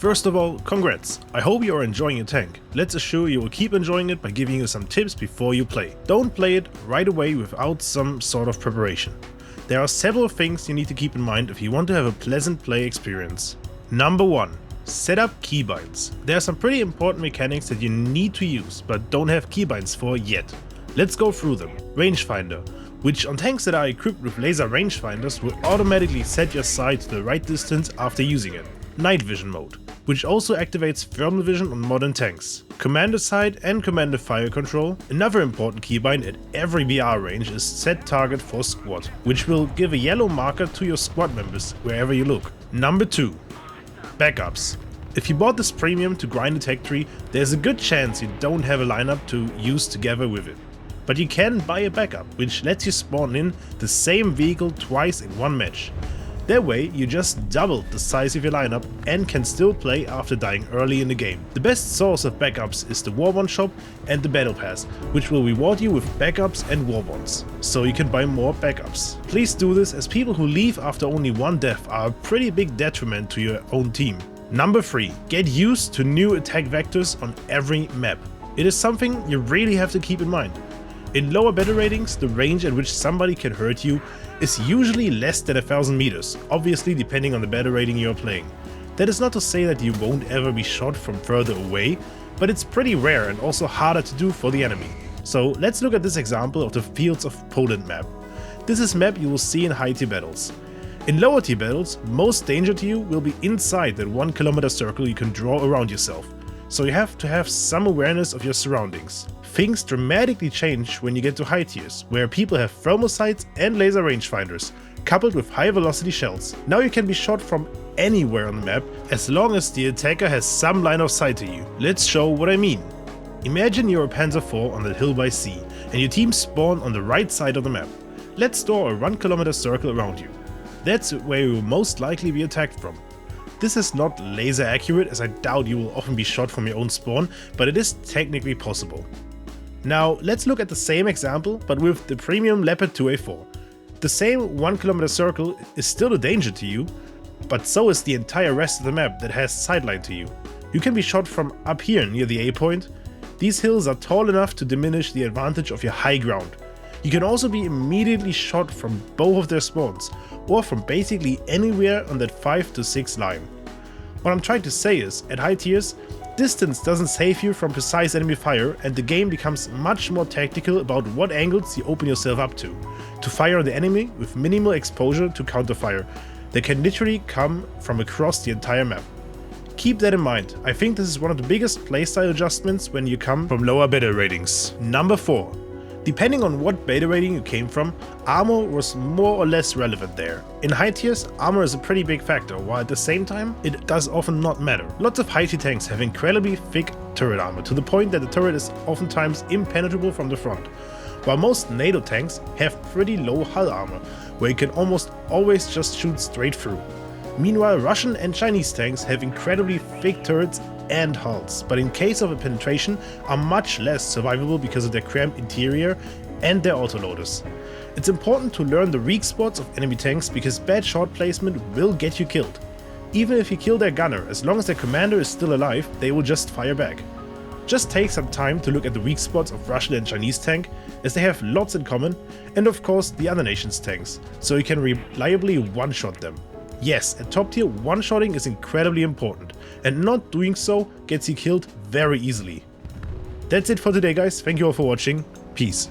First of all, congrats! I hope you are enjoying your tank. Let's assure you will keep enjoying it by giving you some tips before you play. Don't play it right away without some sort of preparation. There are several things you need to keep in mind if you want to have a pleasant play experience. Number 1. Set up keybinds. There are some pretty important mechanics that you need to use, but don't have keybinds for yet. Let's go through them. Rangefinder, which on tanks that are equipped with laser rangefinders will automatically set your sight to the right distance after using it. Night vision mode, which also activates thermal vision on modern tanks. Commander sight and commander fire control. Another important keybind at every BR range is set target for squad, which will give a yellow marker to your squad members wherever you look. Number 2. Backups. If you bought this premium to grind a tech tree, there's a good chance you don't have a lineup to use together with it. But you can buy a backup, which lets you spawn in the same vehicle twice in one match. That way you just double the size of your lineup and can still play after dying early in the game. The best source of backups is the Warbond shop and the Battle Pass, which will reward you with backups and Warbonds, so you can buy more backups. Please do this, as people who leave after only one death are a pretty big detriment to your own team. Number 3. Get used to new attack vectors on every map. It is something you really have to keep in mind. In lower battle ratings, the range at which somebody can hurt you is usually less than 1000 meters, obviously depending on the battle rating you are playing. That is not to say that you won't ever be shot from further away, but it's pretty rare and also harder to do for the enemy. So let's look at this example of the Fields of Poland map. This is a map you will see in high tier battles. In lower tier battles, most danger to you will be inside that 1 kilometer circle you can draw around yourself, so you have to have some awareness of your surroundings. Things dramatically change when you get to high tiers, where people have thermal sights and laser rangefinders, coupled with high velocity shells. Now you can be shot from anywhere on the map, as long as the attacker has some line of sight to you. Let's show what I mean. Imagine you're a Panzer IV on the hill by sea, and your team spawn on the right side of the map. Let's draw a 1 kilometer circle around you. That's where you will most likely be attacked from. This is not laser accurate, as I doubt you will often be shot from your own spawn, but it is technically possible. Now let's look at the same example, but with the premium Leopard 2A4. The same 1 kilometer circle is still a danger to you, but so is the entire rest of the map that has sightline to you. You can be shot from up here near the A point. These hills are tall enough to diminish the advantage of your high ground. You can also be immediately shot from both of their spawns, or from basically anywhere on that 5 to 6 line. What I'm trying to say is, at high tiers, distance doesn't save you from precise enemy fire, and the game becomes much more tactical about what angles you open yourself up to fire on the enemy with minimal exposure to counterfire that can literally come from across the entire map. Keep that in mind. I think this is one of the biggest playstyle adjustments when you come from lower beta ratings. Number 4. Depending on what beta rating you came from, armor was more or less relevant there. In high tiers, armor is a pretty big factor, while at the same time, it does often not matter. Lots of high tier tanks have incredibly thick turret armor, to the point that the turret is oftentimes impenetrable from the front, while most NATO tanks have pretty low hull armor, where you can almost always just shoot straight through. Meanwhile, Russian and Chinese tanks have incredibly thick turrets and hulls, but in case of a penetration are much less survivable because of their cramped interior and their autoloaders. It's important to learn the weak spots of enemy tanks, because bad shot placement will get you killed. Even if you kill their gunner, as long as their commander is still alive, they will just fire back. Just take some time to look at the weak spots of Russian and Chinese tank, as they have lots in common, and of course the other nations' tanks, so you can reliably one-shot them. Yes, at top tier, one-shotting is incredibly important, and not doing so gets you killed very easily. That's it for today, guys. Thank you all for watching. Peace.